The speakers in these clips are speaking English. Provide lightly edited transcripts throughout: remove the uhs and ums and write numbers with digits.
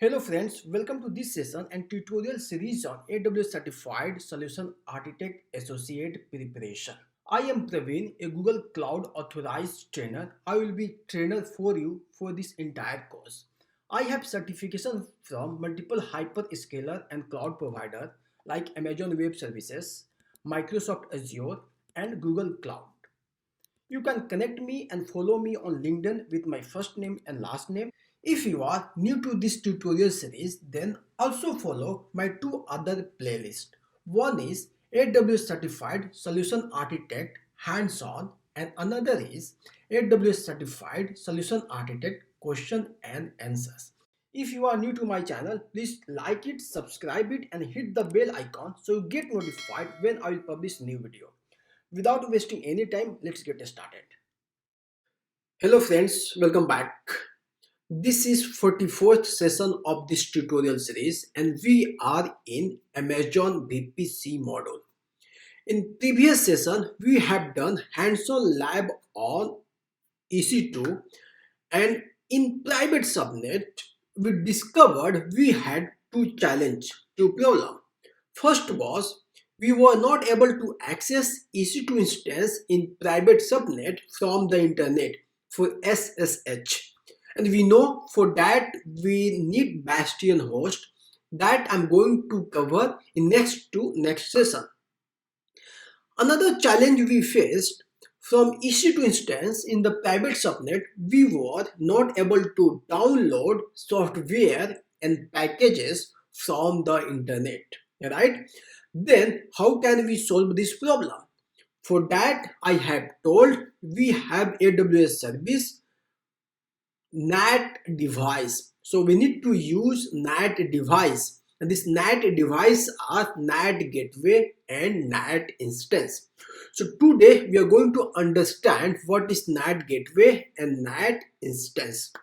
Hello friends, welcome to this session and tutorial series on AWS Certified Solution Architect Associate Preparation. I am Praveen, a Google Cloud Authorized Trainer. I will be trainer for you for this entire course. I have certification from multiple hyperscaler and cloud provider like Amazon Web Services, Microsoft Azure, and Google Cloud. You can connect me and follow me on LinkedIn with my first name and last name. If you are new to this tutorial series, then also follow my two other playlists. One is AWS Certified Solution Architect Hands-On and another is AWS Certified Solution Architect Question and Answers. If you are new to my channel, please like it, subscribe it and hit the bell icon so you get notified when I will publish new video. Without wasting any time, let's get started. Hello friends, welcome back. This is 44th session of this tutorial series and we are in Amazon VPC module. In previous session, we have done hands-on lab on EC2 and in private subnet, we discovered we had two problems. First was we were not able to access EC2 instance in private subnet from the internet for SSH. And we know for that we need Bastion host that I'm going to cover in next session. Another challenge we faced from EC2 instance in the private subnet, we were not able to download software and packages from the internet, right? Then how can we solve this problem? For that, I have told we have AWS service NAT device. So we need to use NAT device. And this NAT device are NAT Gateway and NAT Instance. So today we are going to understand what is NAT Gateway and NAT Instance.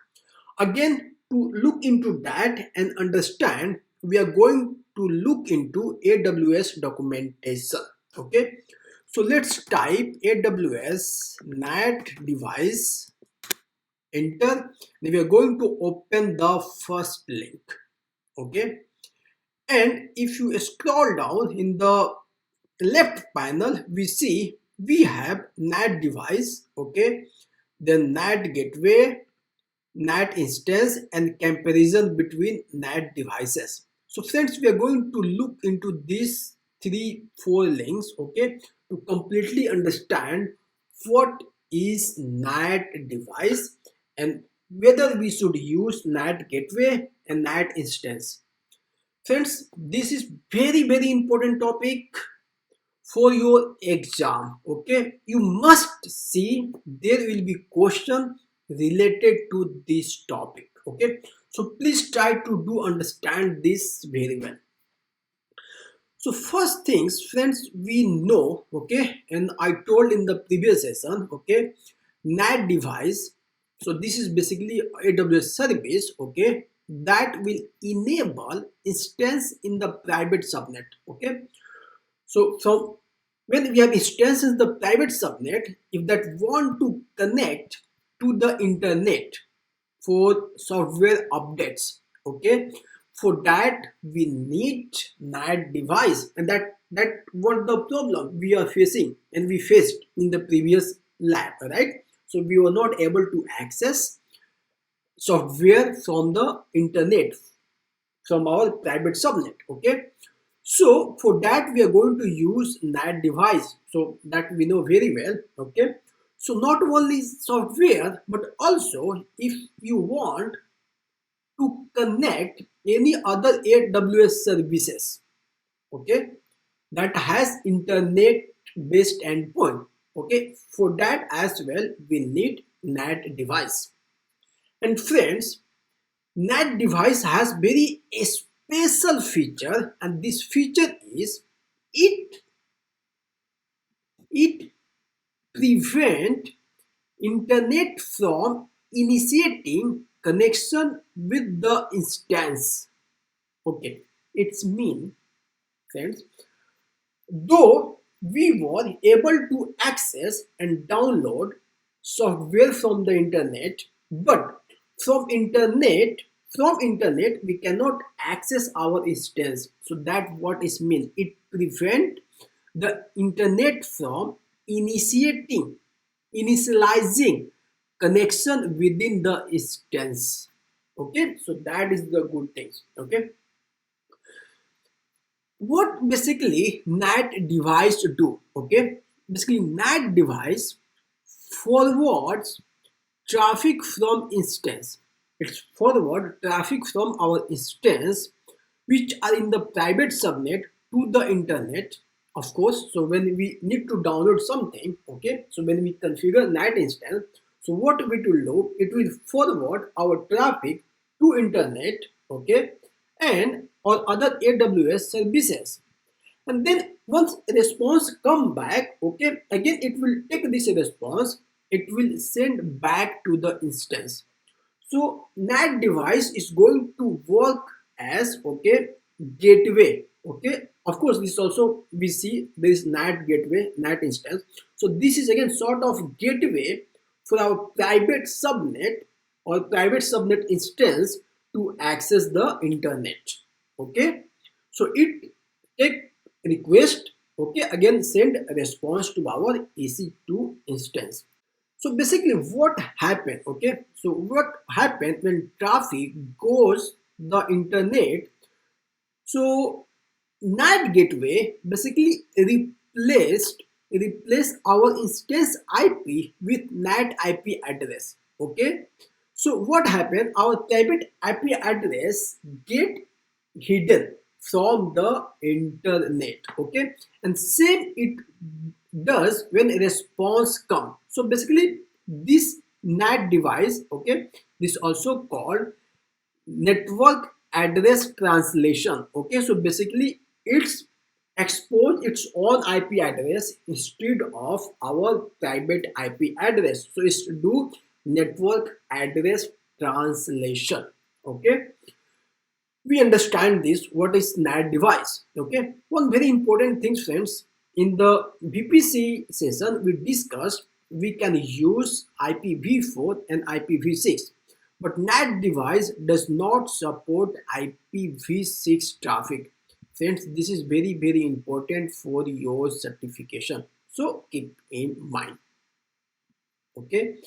Again, to look into that and understand, we are going to look into AWS documentation. Okay, so let's type AWS NAT device, enter. Now we are going to open the first link. Okay, and if you scroll down in the left panel, we see we have NAT device, okay, then NAT gateway, NAT instance and comparison between NAT devices. So friends, we are going to look into these 3-4 links, okay, to completely understand what is NAT device and whether we should use NAT gateway and NAT instance. Friends, this is very important topic for your exam. Okay, you must see there will be question related to this topic. Okay, so please try to do understand this very well. So first things friends, we know, okay, and I told in the previous session, okay, NAT device, so this is basically AWS service, okay, that will enable instance in the private subnet. Okay, so from when we have instance in the private subnet, if that want to connect to the internet for software updates, okay, for that we need NAT device, and that what the problem we are facing and we faced in the previous lab, right? So we were not able to access software from the internet from our private subnet. Okay, so for that we are going to use NAT device, so that we know very well. Okay, so not only software but also if you want to connect any other AWS services, okay, that has internet based endpoint, okay, for that as well we need NAT device. And friends, NAT device has very special feature, and this feature is it prevent internet from initiating connection with the instance. Okay, it's mean friends, though we were able to access and download software from the internet, but from internet From internet we cannot access our instance. So that what is mean, it prevent the internet from initializing connection within the instance. Okay, so that is the good things. Okay, what basically NAT device do? Okay, basically NAT device forwards traffic from instance. It's forward traffic from our instance which are in the private subnet to the internet, of course. So when we need to download something, okay, so when we configure NAT instance, so what it will do, it will forward our traffic to internet, okay, and or other AWS services. And then once response come back, okay, again it will take this response, it will send back to the instance. So NAT device is going to work as, okay, gateway. Okay, of course this also we see this NAT gateway NAT instance. So this is again sort of gateway for our private subnet or private subnet instance to access the internet. Okay, so it take request, okay, again send a response to our EC2 instance. So basically what happened, okay, so what happened when traffic goes the internet, so NAT gateway basically replaced our instance IP with NAT IP address. Okay, so what happened, our private IP address get hidden from the internet. Okay, and same it does when response come. So basically this NAT device, okay, this also called network address translation. Okay, so basically it's expose its own IP address instead of our private IP address. So it's to do network address translation. Okay, we understand this, what is NAT device. Okay, one very important thing, friends, in the VPC session we discussed we can use IPv4 and IPv6, but NAT device does not support IPv6 traffic. Friends, this is very important for your certification, so keep in mind. Okay,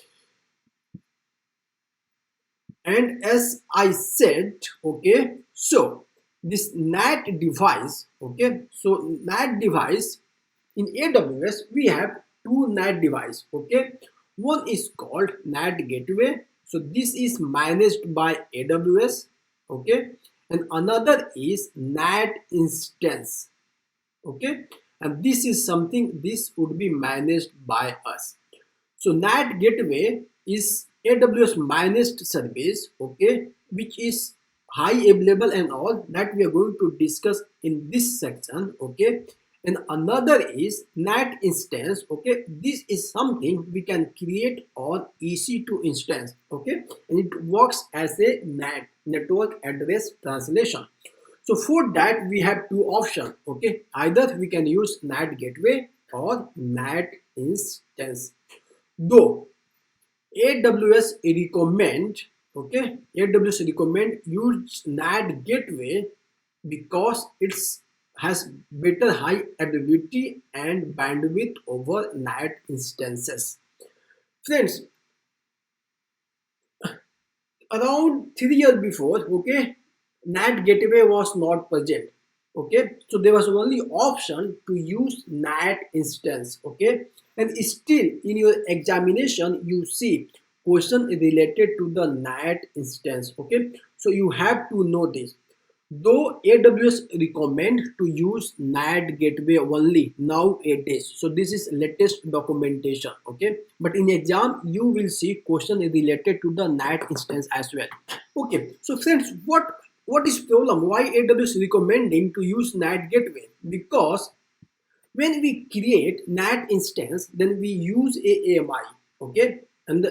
and as I said, okay, so this NAT device, okay, so NAT device in AWS we have two NAT device. Okay, one is called NAT gateway, so this is managed by AWS. Okay, and another is NAT instance. Okay, and this is something this would be managed by us. So NAT gateway is AWS managed service, okay, which is high available and all that we are going to discuss in this section. Okay, and another is NAT instance. Okay, this is something we can create on EC2 instance. Okay, and it works as a NAT, network address translation. So for that we have two options. Okay, either we can use NAT gateway or NAT instance. Though AWS recommend, okay, AWS recommend use NAT gateway because it's has better high availability and bandwidth over NAT instances. Friends, around 3 years before, okay, NAT gateway was not present. Okay, so there was only option to use NAT instance. Okay, and still in your examination you see question related to the NAT instance. Okay, so you have to know this. Though AWS recommend to use NAT gateway only nowadays, so this is latest documentation. Okay, but in exam you will see question related to the NAT instance as well. Okay, so friends, what is problem? Why AWS recommending to use NAT gateway? Because when we create NAT instance, then we use AMI. Okay, and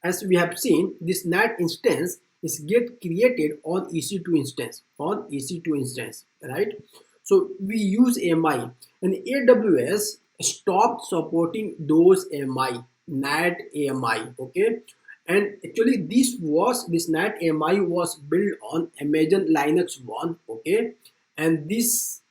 as we have seen, this NAT instance is get created on EC2 instance, right? So we use AMI, and AWS stopped supporting those AMI, NAT AMI. Okay, And actually this NAT AMI was built on Amazon Linux 1. Okay, and this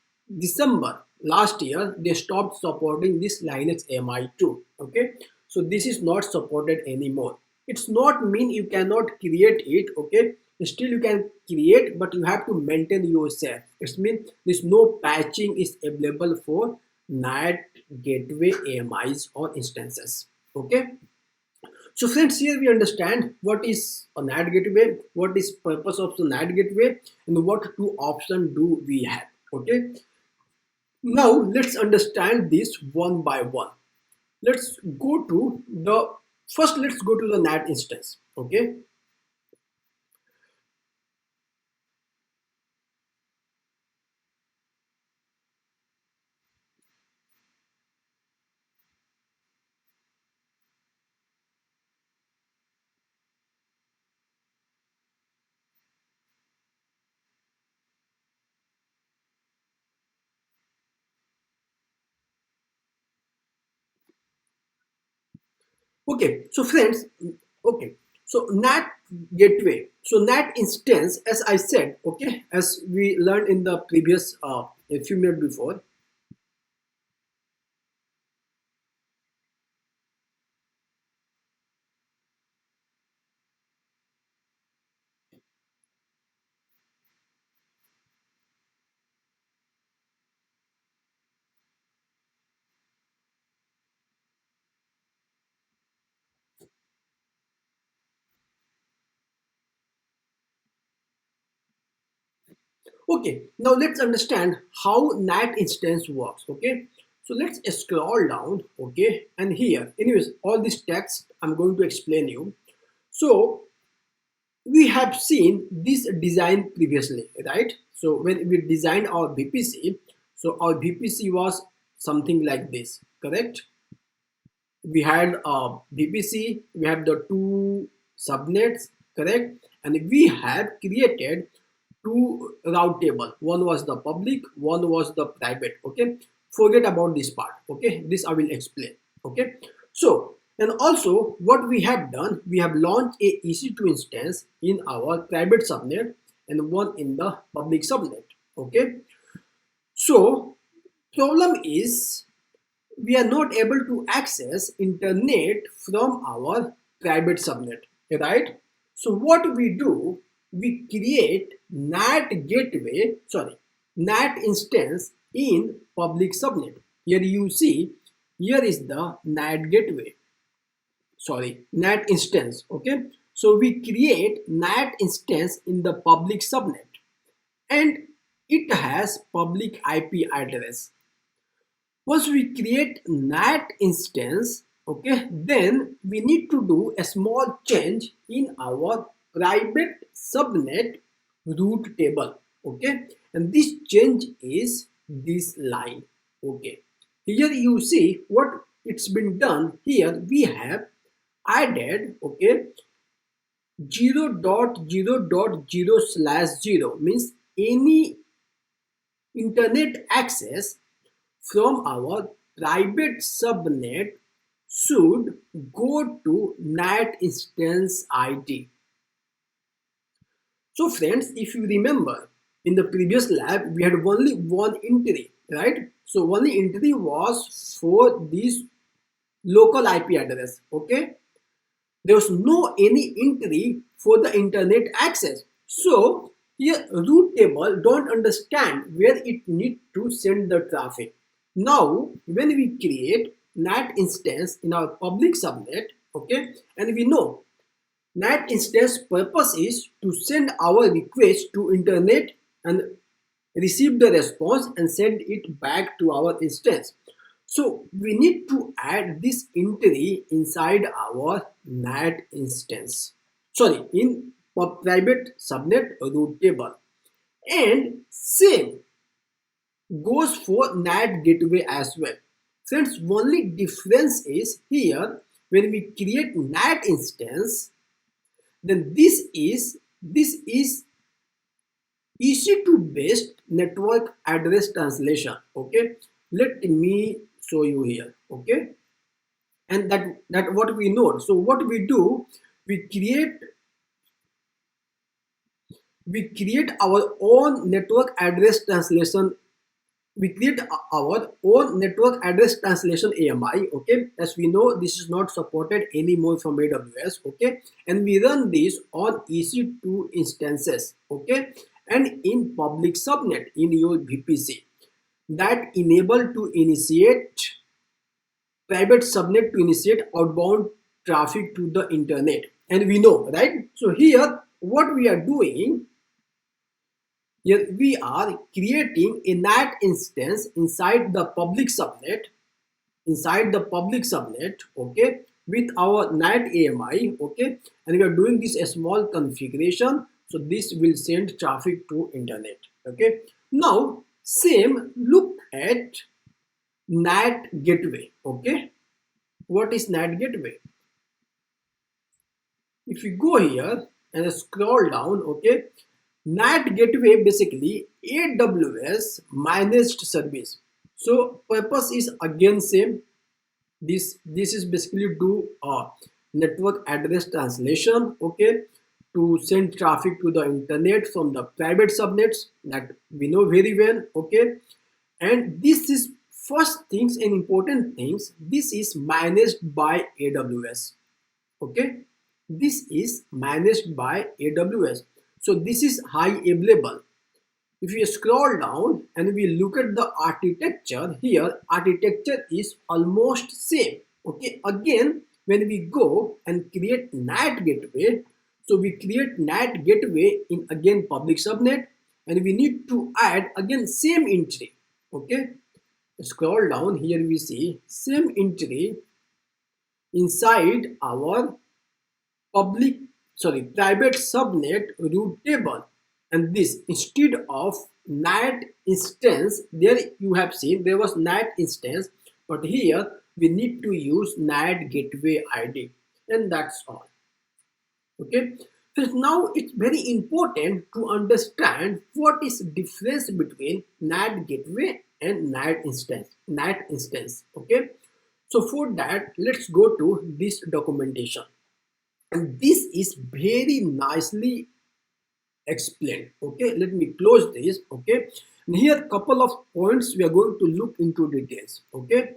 December last year they stopped supporting this Linux AMI 2. Okay, so this is not supported anymore. It's not mean you cannot create it. Okay, still you can create, but you have to maintain yourself. It means there's no patching is available for NAT gateway AMIs or instances. Okay, so friends, here we understand what is a NAT gateway, what is purpose of the NAT gateway, and what two options do we have. Okay. Now let's understand this one by one. Let's go to the first. Let's go to the NAT instance. Okay. Okay. So friends. Okay. So NAT gateway. So NAT instance, as I said. Okay. As we learned in the previous a few minutes before. Okay, now let's understand how NAT instance works. Okay, so let's scroll down. Okay, and here, anyways, all this text I'm going to explain you. So we have seen this design previously, right? So when we designed our VPC, so our VPC was something like this, correct? We had a VPC, we have the two subnets, correct? And we have created two route table. One was the public, one was the private. Okay, forget about this part. Okay, this I will explain. Okay, so and also what we have done, we have launched a EC2 instance in our private subnet and one in the public subnet. Okay, so problem is we are not able to access internet from our private subnet, right? So what we do, we create NAT instance in public subnet. Here you see, here is the NAT instance. Okay, so we create NAT instance in the public subnet, and it has public IP address. Once we create NAT instance, okay, then we need to do a small change in our private subnet root table. Okay, and this change is this line. Okay, here you see what it's been done. Here we have added, okay, 0.0.0/0 means any internet access from our private subnet should go to NAT instance ID. So friends, if you remember, in the previous lab, we had only one entry, right? So only entry was for this local IP address, okay? There was no any entry for the internet access. So here root table don't understand where it need to send the traffic. Now when we create NAT instance in our public subnet, okay, and we know NAT instance purpose is to send our request to internet and receive the response and send it back to our instance. So we need to add this entry inside our NAT instance. Sorry, in private subnet root table. And same goes for NAT gateway as well. Since only difference is here when we create NAT instance, then this is EC2 based network address translation. Okay, let me show you here. Okay, and that what we know. So what we do, we create we create our own network address translation we create our own network address translation AMI. Okay, as we know, this is not supported anymore from AWS. Okay, and we run this on EC2 instances. Okay, and in public subnet in your VPC that enable to initiate private subnet to initiate outbound traffic to the internet. And we know, right? So here, what we are doing, here we are creating a NAT instance inside the public subnet, okay, with our NAT AMI, okay, and we are doing this a small configuration, so this will send traffic to internet, okay. Now, same look at NAT gateway, okay. What is NAT gateway? If you go here and scroll down, okay, NAT gateway basically AWS managed service. So purpose is again same. This is basically do network address translation, okay, to send traffic to the internet from the private subnets that we know very well, okay. And this is first things and important things. This is managed by AWS, okay. This is managed by AWS. So this is high available. If we scroll down and we look at the architecture, here architecture is almost same. Okay, again when we go and create NAT gateway, so we create NAT gateway in again public subnet, and we need to add again same entry. Okay, scroll down, here we see same entry inside our public private subnet root table. And this, instead of NAT instance, there you have seen there was NAT instance, but here we need to use NAT gateway ID, and that's all. Okay, so now it's very important to understand what is the difference between NAT gateway and NAT instance. Okay, so for that, let's go to this documentation. And this is very nicely explained. Okay, let me close this. Okay, and here couple of points we are going to look into details. Okay,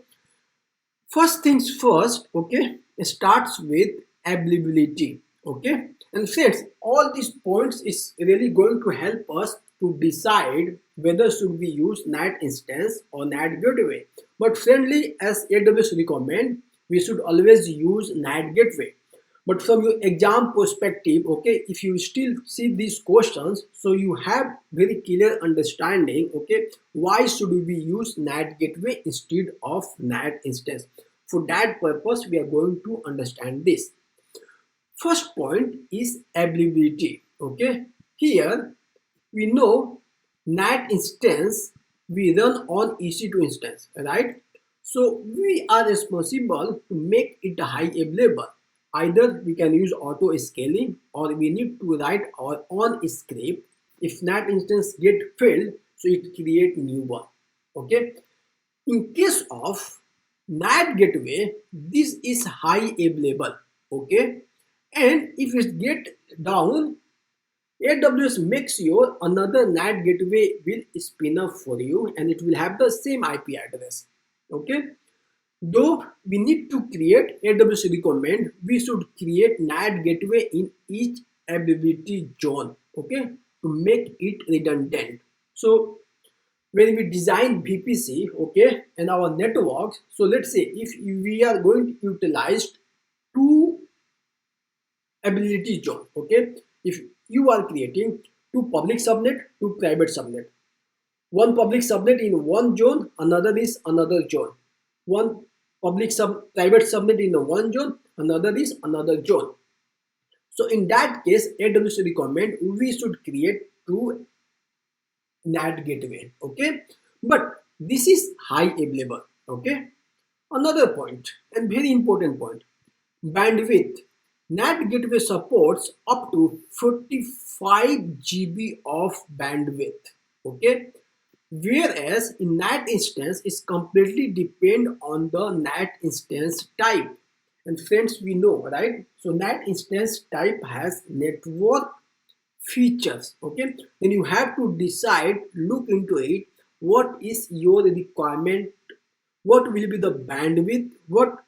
first things first, okay, it starts with availability. Okay, and friends, all these points is really going to help us to decide whether should we use NAT instance or NAT gateway. But friendly, as AWS recommend, we should always use NAT gateway. But from your exam perspective, okay, if you still see these questions, so you have very clear understanding, okay, why should we use NAT gateway instead of NAT instance. For that purpose, we are going to understand this. First point is availability, okay. Here we know NAT instance we run on EC2 instance, right? So we are responsible to make it high available. Either we can use auto scaling, or we need to write our own script. If NAT instance get filled, so it create new one. Okay. In case of NAT gateway, this is high available. Okay. And if it get down, AWS makes sure another NAT gateway will spin up for you, and it will have the same IP address. Okay. Though we need to create, AWS recommend we should create NAT gateway in each availability zone, okay, to make it redundant. So when we design VPC, okay, and our networks, so let's say if we are going to utilize two availability zone, okay, if you are creating two public subnet, two private subnet, one public subnet in one zone, another is another zone, one private subnet in one zone, another is another zone. So in that case, AWS recommend we should create two NAT gateway, okay. But this is high available, okay. Another point, and very important point, bandwidth. NAT gateway supports up to 45 GB of bandwidth, okay. Whereas in NAT instance is completely depend on the NAT instance type, And friends, we know, right? So NAT instance type has network features. Okay, then you have to decide, look into it, what is your requirement, what will be the bandwidth, what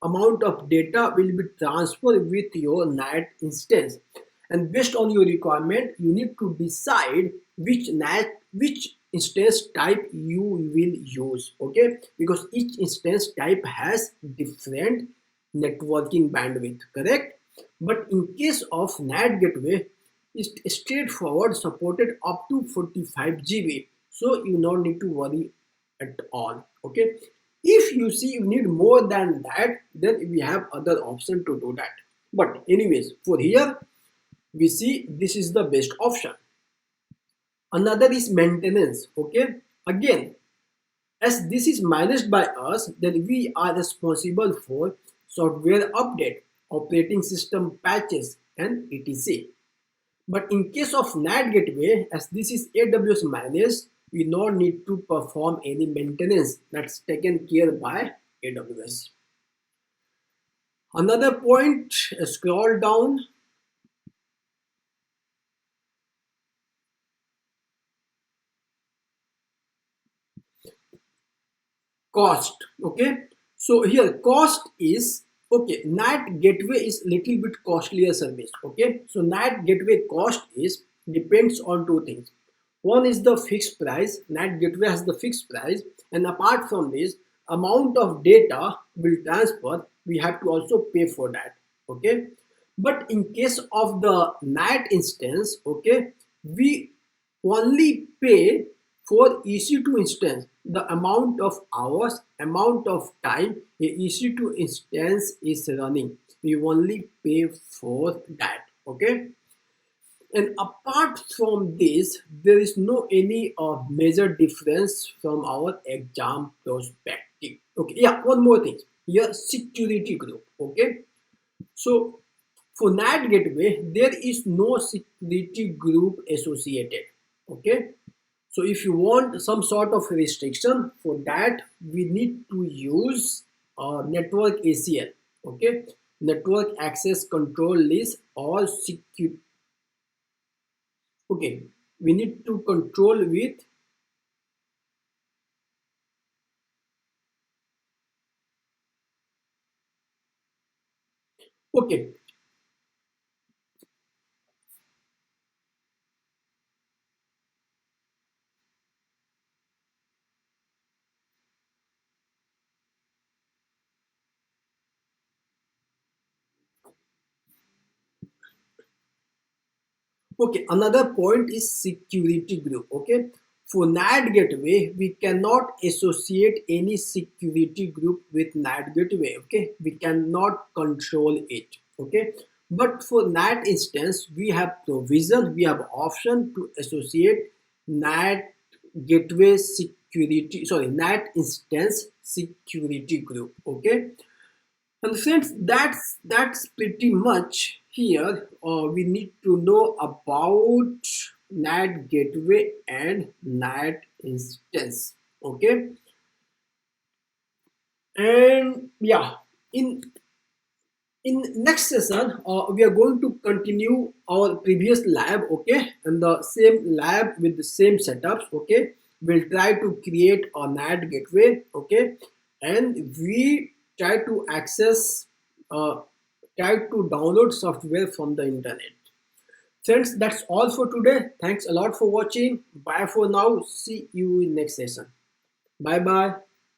amount of data will be transferred with your NAT instance, and based on your requirement you need to decide which instance type you will use. Okay, because each instance type has different networking bandwidth, correct? But in case of NAT gateway, it's straightforward, supported up to 45 GB, so you don't need to worry at all. Okay, if you see you need more than that, then we have other option to do that. But anyways, for here we see this is the best option. Another is maintenance. Okay, again, as this is managed by us, then we are responsible for software update, operating system patches, and etc. But in case of NAT gateway, as this is AWS managed, we don't need to perform any maintenance. That's taken care by AWS. Another point, scroll down, cost. Okay, so here cost is, okay, NAT gateway is little bit costlier service. Okay, so NAT gateway cost is depends on two things. One is the fixed price. NAT gateway has the fixed price, and apart from this, amount of data will transfer, we have to also pay for that. Okay, but in case of the NAT instance, okay, we only pay for EC2 instance, the amount of hours, amount of time a EC2 instance is running, we only pay for that. Okay, and apart from this, there is no any major difference from our exam perspective. Okay, yeah, one more thing here, security group. Okay, so for NAT gateway, there is no security group associated. Okay, so if you want some sort of restriction for that, we need to use network ACL. Okay, network access control list or secure. Okay, we need to control with. Okay, okay, another point is security group. Okay, for NAT gateway, we cannot associate any security group with NAT gateway. Okay, we cannot control it. Okay, but for NAT instance, we have provision, we have option to associate NAT gateway security, sorry, NAT instance security group. Okay, and friends, that's pretty much here. We need to know about NAT gateway and NAT instance. Okay, and yeah, in next session, we are going to continue our previous lab. Okay, and the same lab with the same setups. Okay, we'll try to create a NAT gateway. Okay, and we try to access, uh, try to download software from the internet. Friends, that's all for today. Thanks a lot for watching. Bye for now. See you in next session. Bye bye.